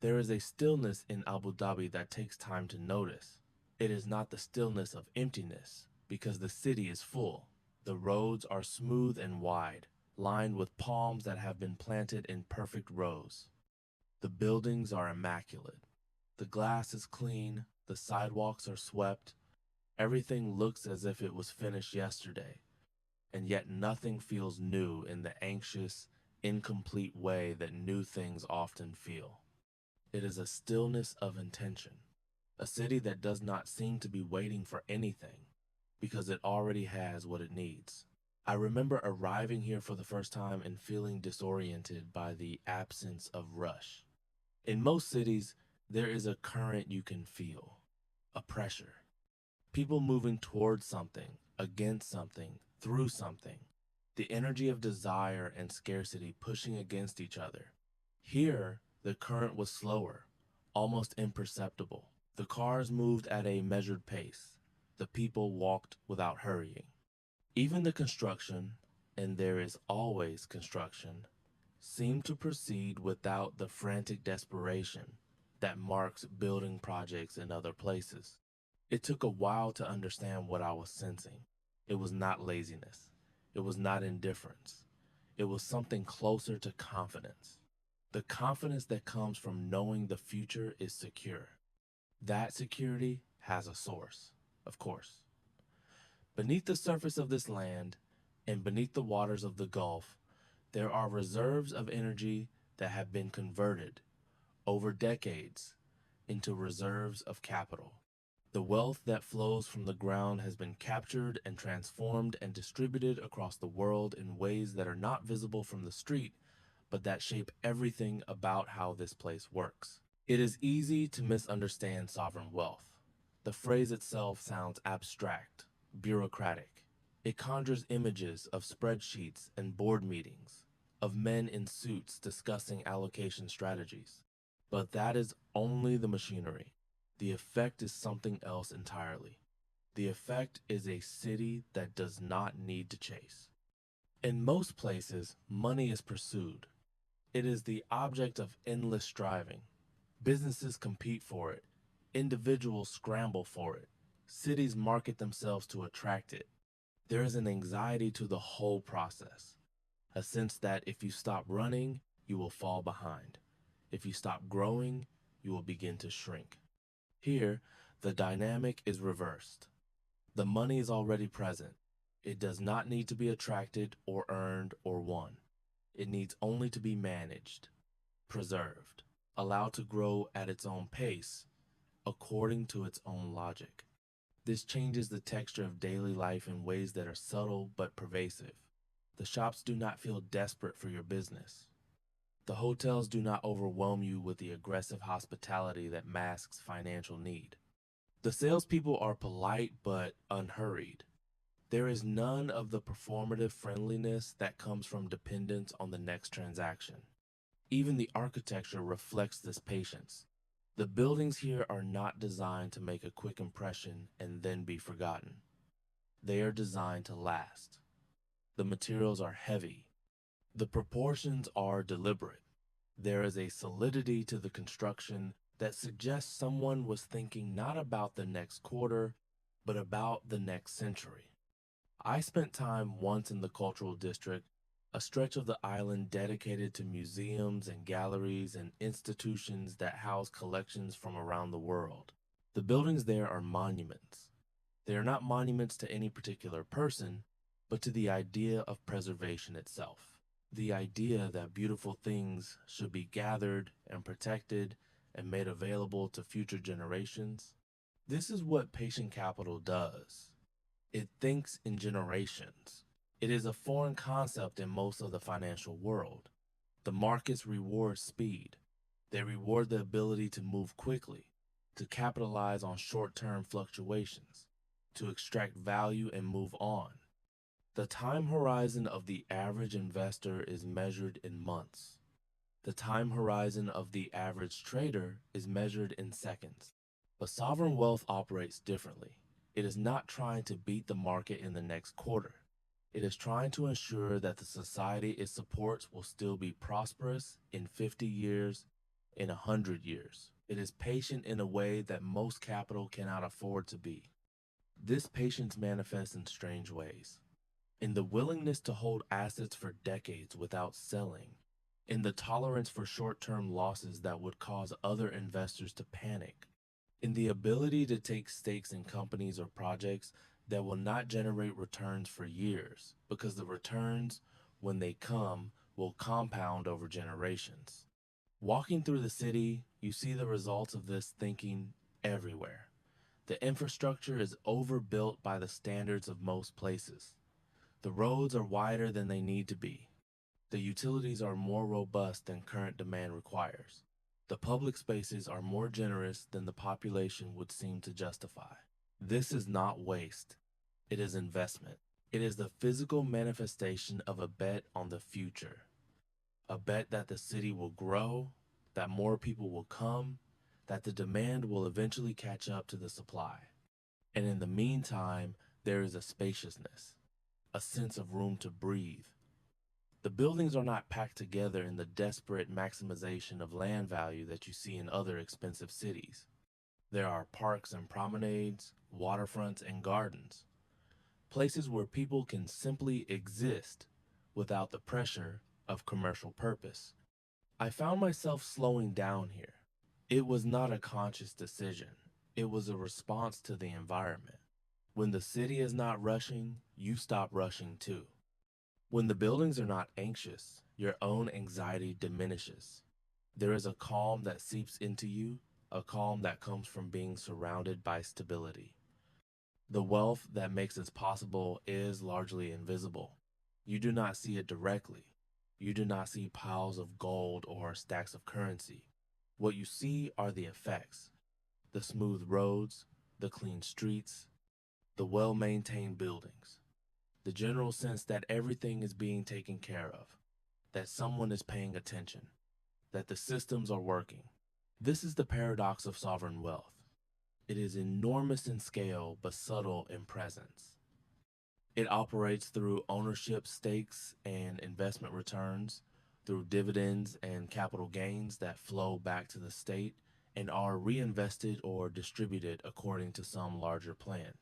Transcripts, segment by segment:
There is a stillness in Abu Dhabi that takes time to notice. It is not the stillness of emptiness, because the city is full. The roads are smooth and wide, lined with palms that have been planted in perfect rows. The buildings are immaculate. The glass is clean, the sidewalks are swept, everything looks as if it was finished yesterday, and yet nothing feels new in the anxious, incomplete way that new things often feel. It is a stillness of intention, a city that does not seem to be waiting for anything, because it already has what it needs. I remember arriving here for the first time and feeling disoriented by the absence of rush. In most cities, there is a current you can feel, a pressure. People moving towards something, against something, through something. The energy of desire and scarcity pushing against each other. Here, the current was slower, almost imperceptible. The cars moved at a measured pace. The people walked without hurrying. Even the construction, and there is always construction, seemed to proceed without the frantic desperation that marks building projects in other places. It took a while to understand what I was sensing. It was not laziness. It was not indifference. It was something closer to confidence. The confidence that comes from knowing the future is secure. That security has a source, of course. Beneath the surface of this land and beneath the waters of the Gulf, there are reserves of energy that have been converted over decades into reserves of capital. The wealth that flows from the ground has been captured and transformed and distributed across the world in ways that are not visible from the street, but that shape everything about how this place works. It is easy to misunderstand sovereign wealth. The phrase itself sounds abstract, bureaucratic. It conjures images of spreadsheets and board meetings, of men in suits discussing allocation strategies. But that is only the machinery. The effect is something else entirely. The effect is a city that does not need to chase. In most places, money is pursued. It is the object of endless striving. Businesses compete for it. Individuals scramble for it. Cities market themselves to attract it. There is an anxiety to the whole process, a sense that if you stop running, you will fall behind. If you stop growing, you will begin to shrink. Here, the dynamic is reversed. The money is already present. It does not need to be attracted or earned or won. It needs only to be managed, preserved, allowed to grow at its own pace, according to its own logic. This changes the texture of daily life in ways that are subtle but pervasive. The shops do not feel desperate for your business. The hotels do not overwhelm you with the aggressive hospitality that masks financial need. The salespeople are polite but unhurried. There is none of the performative friendliness that comes from dependence on the next transaction. Even the architecture reflects this patience. The buildings here are not designed to make a quick impression and then be forgotten. They are designed to last. The materials are heavy. The proportions are deliberate. There is a solidity to the construction that suggests someone was thinking not about the next quarter, but about the next century. I spent time once in the cultural district, a stretch of the island dedicated to museums and galleries and institutions that house collections from around the world. The buildings there are monuments. They are not monuments to any particular person, but to the idea of preservation itself. The idea that beautiful things should be gathered and protected and made available to future generations. This is what patient capital does. It thinks in generations. It is a foreign concept in most of the financial world. The markets reward speed. They reward the ability to move quickly, to capitalize on short-term fluctuations, to extract value and move on. The time horizon of the average investor is measured in months. The time horizon of the average trader is measured in seconds. But sovereign wealth operates differently. It is not trying to beat the market in the next quarter. It is trying to ensure that the society it supports will still be prosperous in 50 years, in 100 years. It is patient in a way that most capital cannot afford to be. This patience manifests in strange ways. In the willingness to hold assets for decades without selling, in the tolerance for short-term losses that would cause other investors to panic, in the ability to take stakes in companies or projects that will not generate returns for years, because the returns, when they come, will compound over generations. Walking through the city, you see the results of this thinking everywhere. The infrastructure is overbuilt by the standards of most places. The roads are wider than they need to be. The utilities are more robust than current demand requires. The public spaces are more generous than the population would seem to justify. This is not waste. It is investment. It is the physical manifestation of a bet on the future. A bet that the city will grow, that more people will come, that the demand will eventually catch up to the supply. And in the meantime, there is a spaciousness, a sense of room to breathe. The buildings are not packed together in the desperate maximization of land value that you see in other expensive cities. There are parks and promenades, waterfronts and gardens, places where people can simply exist without the pressure of commercial purpose. I found myself slowing down here. It was not a conscious decision. It was a response to the environment. When the city is not rushing, you stop rushing too. When the buildings are not anxious, your own anxiety diminishes. There is a calm that seeps into you, a calm that comes from being surrounded by stability. The wealth that makes this possible is largely invisible. You do not see it directly. You do not see piles of gold or stacks of currency. What you see are the effects: the smooth roads, the clean streets, the well-maintained buildings, the general sense that everything is being taken care of, that someone is paying attention, that the systems are working. This is the paradox of sovereign wealth. It is enormous in scale but subtle in presence. It operates through ownership stakes and investment returns, through dividends and capital gains that flow back to the state and are reinvested or distributed according to some larger plan.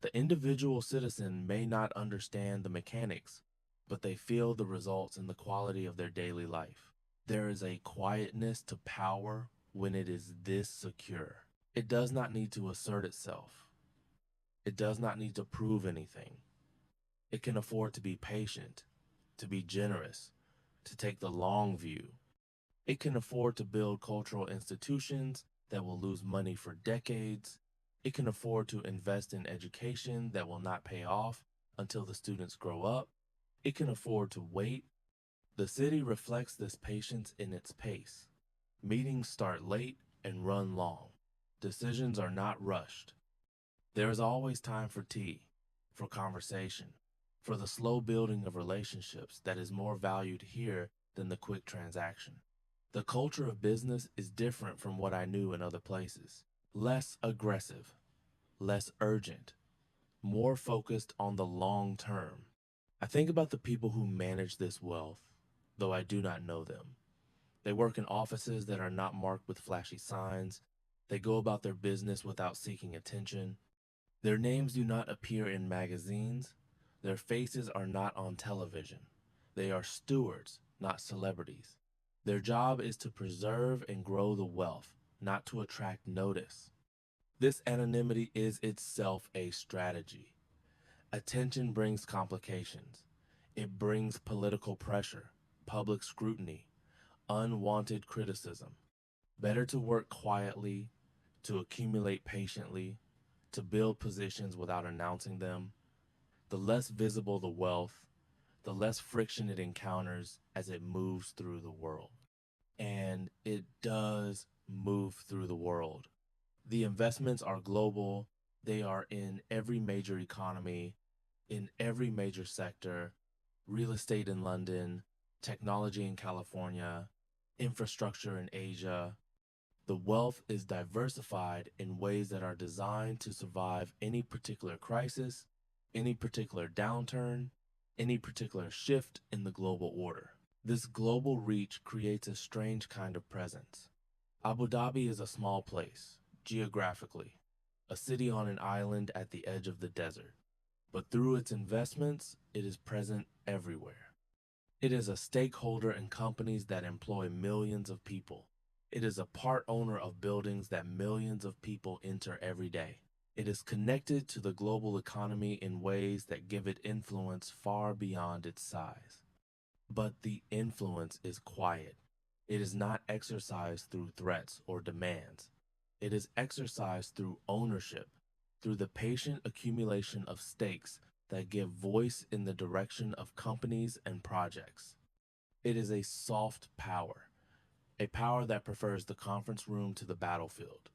The individual citizen may not understand the mechanics, but they feel the results in the quality of their daily life. There is a quietness to power when it is this secure. It does not need to assert itself. It does not need to prove anything. It can afford to be patient, to be generous, to take the long view. It can afford to build cultural institutions that will lose money for decades. It can afford to invest in education that will not pay off until the students grow up. It can afford to wait. The city reflects this patience in its pace. Meetings start late and run long. Decisions are not rushed. There is always time for tea, for conversation, for the slow building of relationships that is more valued here than the quick transaction. The culture of business is different from what I knew in other places. Less aggressive, less urgent, more focused on the long term. I think about the people who manage this wealth, though I do not know them. They work in offices that are not marked with flashy signs. They go about their business without seeking attention. Their names do not appear in magazines. Their faces are not on television. They are stewards, not celebrities. Their job is to preserve and grow the wealth, not to attract notice. This anonymity is itself a strategy. Attention brings complications. It brings political pressure, public scrutiny, unwanted criticism. Better to work quietly, to accumulate patiently, to build positions without announcing them. The less visible the wealth, the less friction it encounters as it moves through the world. And it does move through the world. The investments are global. They are in every major economy, in every major sector: real estate in London, technology in California, infrastructure in Asia. The wealth is diversified in ways that are designed to survive any particular crisis, any particular downturn, any particular shift in the global order. This global reach creates a strange kind of presence. Abu Dhabi is a small place, geographically, a city on an island at the edge of the desert. But through its investments, it is present everywhere. It is a stakeholder in companies that employ millions of people. It is a part owner of buildings that millions of people enter every day. It is connected to the global economy in ways that give it influence far beyond its size. But the influence is quiet. It is not exercised through threats or demands. It is exercised through ownership, through the patient accumulation of stakes that give voice in the direction of companies and projects. It is a soft power, a power that prefers the conference room to the battlefield,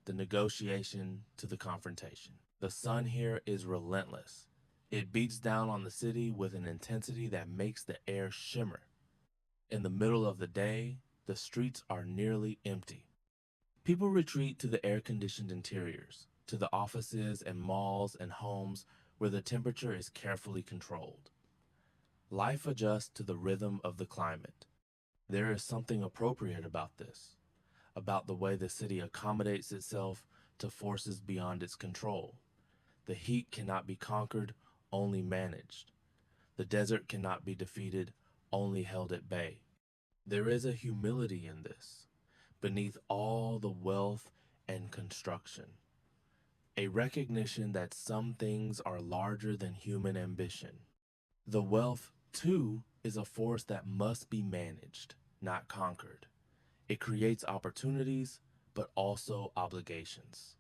the negotiation to the confrontation. The sun here is relentless. It beats down on the city with an intensity that makes the air shimmer. In the middle of the day, the streets are nearly empty. People retreat to the air-conditioned interiors, to the offices and malls and homes where the temperature is carefully controlled. Life adjusts to the rhythm of the climate. There is something appropriate about this, about the way the city accommodates itself to forces beyond its control. The heat cannot be conquered, only managed. The desert cannot be defeated, only held at bay. There is a humility in this, beneath all the wealth and construction. A recognition that some things are larger than human ambition. The wealth, too, is a force that must be managed, not conquered. It creates opportunities, but also obligations.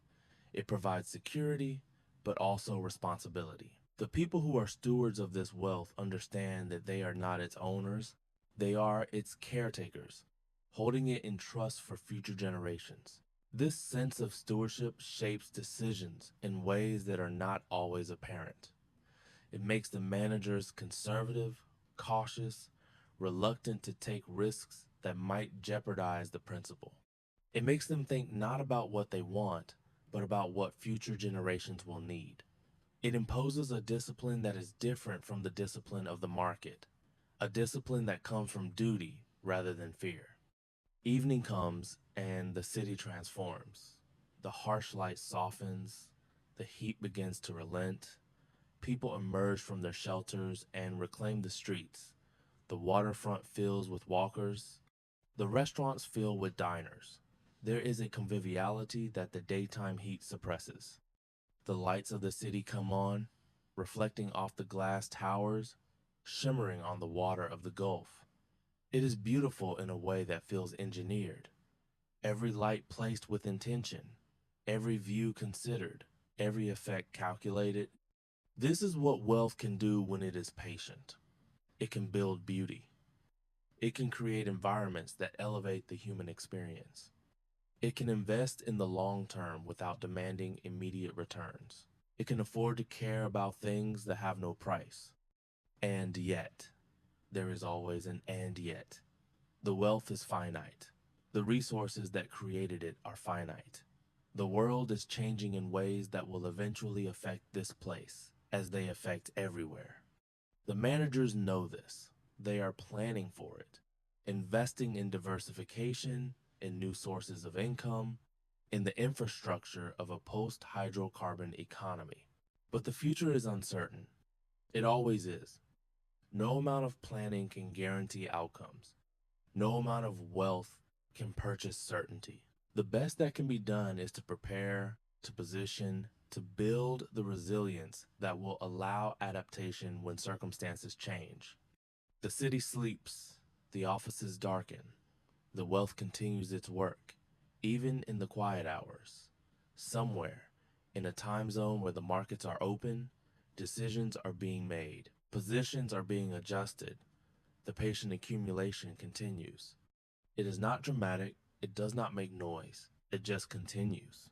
It provides security, but also responsibility. The people who are stewards of this wealth understand that they are not its owners, they are its caretakers, holding it in trust for future generations. This sense of stewardship shapes decisions in ways that are not always apparent. It makes the managers conservative, cautious, reluctant to take risks that might jeopardize the principle. It makes them think not about what they want, but about what future generations will need. It imposes a discipline that is different from the discipline of the market, a discipline that comes from duty rather than fear. Evening comes and the city transforms. The harsh light softens, the heat begins to relent. People emerge from their shelters and reclaim the streets. The waterfront fills with walkers. The restaurants fill with diners. There is a conviviality that the daytime heat suppresses. The lights of the city come on, reflecting off the glass towers, shimmering on the water of the Gulf. It is beautiful in a way that feels engineered. Every light placed with intention, every view considered, every effect calculated. This is what wealth can do when it is patient. It can build beauty. It can create environments that elevate the human experience. It can invest in the long term without demanding immediate returns. It can afford to care about things that have no price. And yet, there is always an and yet. The wealth is finite. The resources that created it are finite. The world is changing in ways that will eventually affect this place, as they affect everywhere. The managers know this. They are planning for it, investing in diversification, in new sources of income, in the infrastructure of a post-hydrocarbon economy. But the future is uncertain. It always is. No amount of planning can guarantee outcomes. No amount of wealth can purchase certainty. The best that can be done is to prepare, to position, to build the resilience that will allow adaptation when circumstances change. The city sleeps, the offices darken, the wealth continues its work, even in the quiet hours. Somewhere, in a time zone where the markets are open, decisions are being made, positions are being adjusted, the patient accumulation continues. It is not dramatic, it does not make noise, it just continues.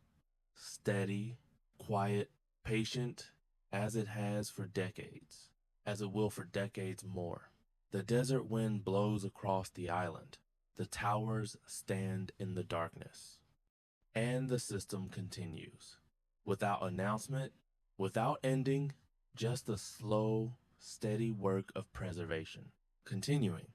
Steady, quiet, patient, as it has for decades, as it will for decades more. The desert wind blows across the island. The towers stand in the darkness. And the system continues. Without announcement, without ending, just a slow, steady work of preservation, continuing